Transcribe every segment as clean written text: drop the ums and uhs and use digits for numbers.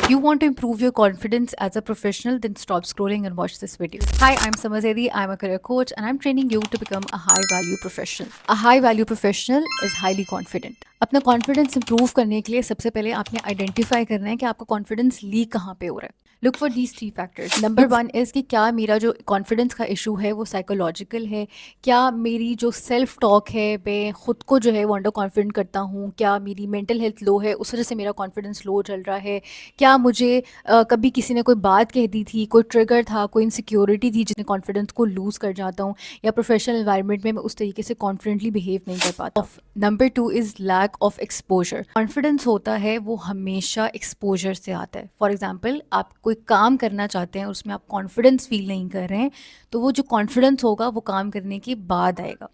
You want to improve your confidence as a professional? Then stop scrolling and watch this video. Hi, I'm Samar Zaidi. I'm a career coach and I'm training you to become a high value professional. A high value professional is highly confident. अपना confidence improve करने के लिए सबसे पहले आपने identify करना है कि आपका कॉन्फिडेंस लीक कहाँ पे हो रहा है. Look for these 3 factors. Number 1 is कि क्या मेरा जो कॉन्फिडेंस का इशू है वो साइकोलॉजिकल है. क्या मेरी जो सेल्फ टॉक है मैं खुद को जो है वो अंडर कॉन्फिडेंट करता हूँ. क्या मेरी मेंटल हेल्थ लो है, उस वजह से मेरा कॉन्फिडेंस लो चल रहा है. क्या मुझे कभी किसी ने कोई बात कह दी थी, कोई ट्रिगर था, कोई इनसिक्योरिटी थी जिसने कॉन्फिडेंस को लूज़ कर जाता हूँ. या प्रोफेशनल एनवायरनमेंट में मैं उस तरीके से कॉन्फिडेंटली बिहेव नहीं कर पाता. Number 2 is lack of exposure. Confidence होता है वो हमेशा एक्सपोजर से आता है. फॉर एग्जाम्पल, आप कोई काम करना चाहते हैं और उसमें आप कॉन्फिडेंस फील नहीं कर रहे हैं, तो वो जो कॉन्फिडेंस होगा वो काम करने के बाद आएगा.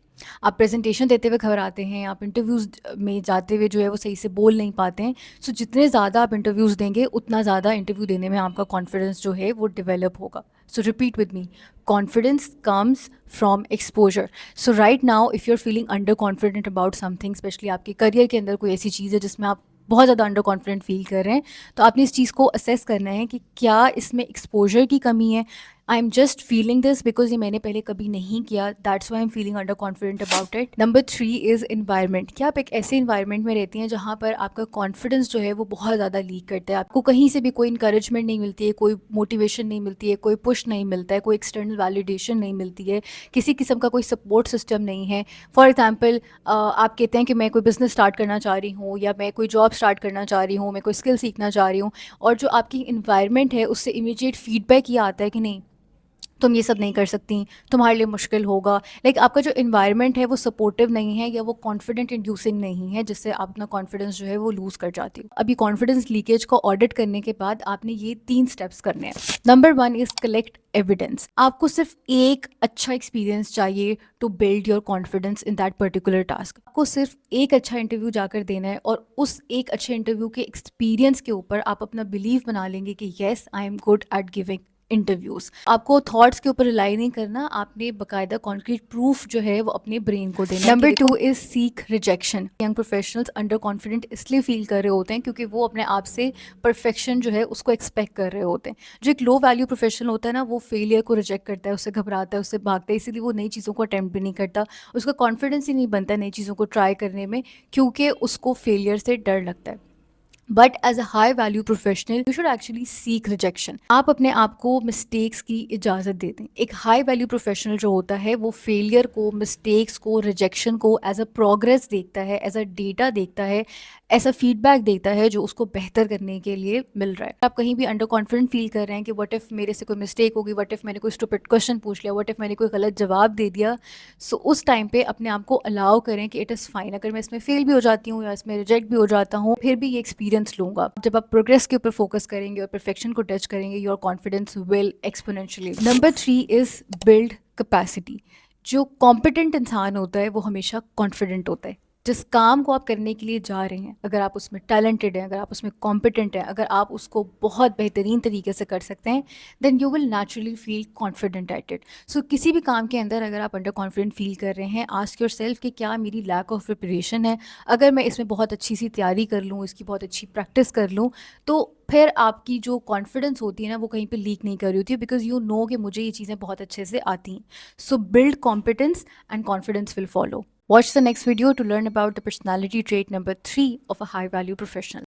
आप प्रेजेंटेशन देते हुए घबराते हैं, आप इंटरव्यूज़ में जाते हुए जो है वो सही से बोल नहीं पाते हैं. सो जितने ज़्यादा आप इंटरव्यूज़ देंगे उतना ज़्यादा इंटरव्यू देने में आपका कॉन्फिडेंस जो है वो डेवलप होगा. So repeat with me, confidence comes from exposure. So right now if you are feeling under confident about something, specially आपके करियर के अंदर कोई ऐसी चीज़ है जिसमें आप बहुत ज़्यादा अंडर कॉन्फिडेंट फील कर रहे हैं, तो आपने इस चीज़ को असेस करना है कि क्या इसमें एक्सपोजर की कमी है. I am just feeling this because ये मैंने पहले कभी नहीं किया, that's why I am feeling under confident about it. Number 3 is environment. क्या आप एक ऐसे इन्वायरमेंट में रहती हैं जहाँ पर आपका कॉन्फिडेंस जो है वो बहुत ज़्यादा लीक करता है. आपको कहीं से भी कोई इंकरेजमेंट नहीं मिलती है, कोई मोटिवेशन नहीं मिलती है, कोई पुश नहीं मिलता है, कोई एक्सटर्नल वैलिडेशन नहीं मिलती है, किसी किस्म का कोई सपोर्ट सिस्टम नहीं है. फॉर एग्जाम्पल, आप कहते हैं कि मैं कोई बिज़नेस स्टार्ट करना चाह रही हूँ या मैं कोई जॉब स्टार्ट करना चाह रही हूँ, मैं कोई स्किल सीखना चाह रही हूँ, और जो आपकी इन्वायरमेंट है उससे इमीडिएट फीडबैक ये आता है कि नहीं, तुम ये सब नहीं कर सकती, तुम्हारे लिए मुश्किल होगा. लाइक आपका जो इन्वायरमेंट है वो सपोर्टिव नहीं है या वो कॉन्फिडेंट इंड्यूसिंग नहीं है, जिससे आप अपना कॉन्फिडेंस जो है वो लूज़ कर जाती हो. अभी कॉन्फिडेंस लीकेज को ऑडिट करने के बाद आपने ये 3 स्टेप्स करने हैं. Number 1 is collect evidence. आपको सिर्फ एक अच्छा एक्सपीरियंस चाहिए to build your confidence in that particular task. आपको सिर्फ एक अच्छा इंटरव्यू जाकर देना है और उस एक अच्छे इंटरव्यू के एक्सपीरियंस के ऊपर आप अपना बिलीव बना लेंगे कि yes, I am good at giving interviews. आपको थॉट्स के ऊपर रिलाई नहीं करना, आपने बाकायदा कॉन्क्रीट प्रूफ जो है वो अपने ब्रेन को देना. Number 2 is seek rejection. Young professionals under confident इसलिए फील कर रहे होते हैं क्योंकि वो अपने आप से परफेक्शन जो है उसको एक्सपेक्ट कर रहे होते हैं. जो एक लो वैल्यू प्रोफेशनल होता है ना, वो फेलियर को रिजेक्ट करता है, उससे घबराता है, उससे भागता है, इसीलिए वो नई चीज़ों को अटैम्प्ट भी नहीं करता. उसका कॉन्फिडेंस ही नहीं बनता नई चीज़ों को ट्राई करने में, क्योंकि उसको फेलियर से डर लगता है. But as a high value professional you should actually seek rejection. आप अपने आप को मिस्टेक्स की इजाज़त दे दें. एक हाई वैल्यू प्रोफेशनल जो होता है वो फेलियर को, मिस्टेक्स को, रिजेक्शन को एज अ प्रोग्रेस देखता है, एज अ डेटा देखता है, ऐसा फीडबैक देता है जो उसको बेहतर करने के लिए मिल रहा है. आप कहीं भी अंडर कॉन्फिडेंट फील कर रहे हैं कि व्हाट इफ़ मेरे से कोई मिस्टेक होगी, व्हाट इफ़ मैंने कोई स्टूपिड क्वेश्चन पूछ लिया, व्हाट इफ़ मैंने कोई गलत जवाब दे दिया, सो उस टाइम पे अपने आप को अलाउ करें कि इट इज़ फाइन. अगर मैं इसमें फेल भी हो जाती हूँ या इसमें रिजेक्ट भी हो जाता हूँ, फिर भी ये एक्सपीरियंस लूँगा. जब आप प्रोग्रेस के ऊपर फोकस करेंगे और परफेक्शन को टच करेंगे, your confidence will exponentially. Number 3 is build capacity. जो कॉम्पिटेंट इंसान होता है वो हमेशा कॉन्फिडेंट होता है. जिस काम को आप करने के लिए जा रहे हैं, अगर आप उसमें टैलेंटेड हैं, अगर आप उसमें कॉम्पिटेंट हैं, अगर आप उसको बहुत बेहतरीन तरीके से कर सकते हैं, then you will naturally feel confident at it. So किसी भी काम के अंदर अगर आप अंडर कॉन्फिडेंट फील कर रहे हैं, आस्क योर सेल्फ कि क्या मेरी लैक ऑफ प्रिपरेशन है. अगर मैं इसमें बहुत अच्छी सी तैयारी कर लूँ, इसकी बहुत अच्छी प्रैक्टिस कर लूँ, तो फिर आपकी जो कॉन्फिडेंस होती है ना वो कहीं पे लीक नहीं कर रही होती है, बिकॉज यू नो कि मुझे ये चीज़ें बहुत अच्छे से आती हैं. सो build competence and confidence will follow. Watch the next video to learn about the personality trait number 3 of a high value professional.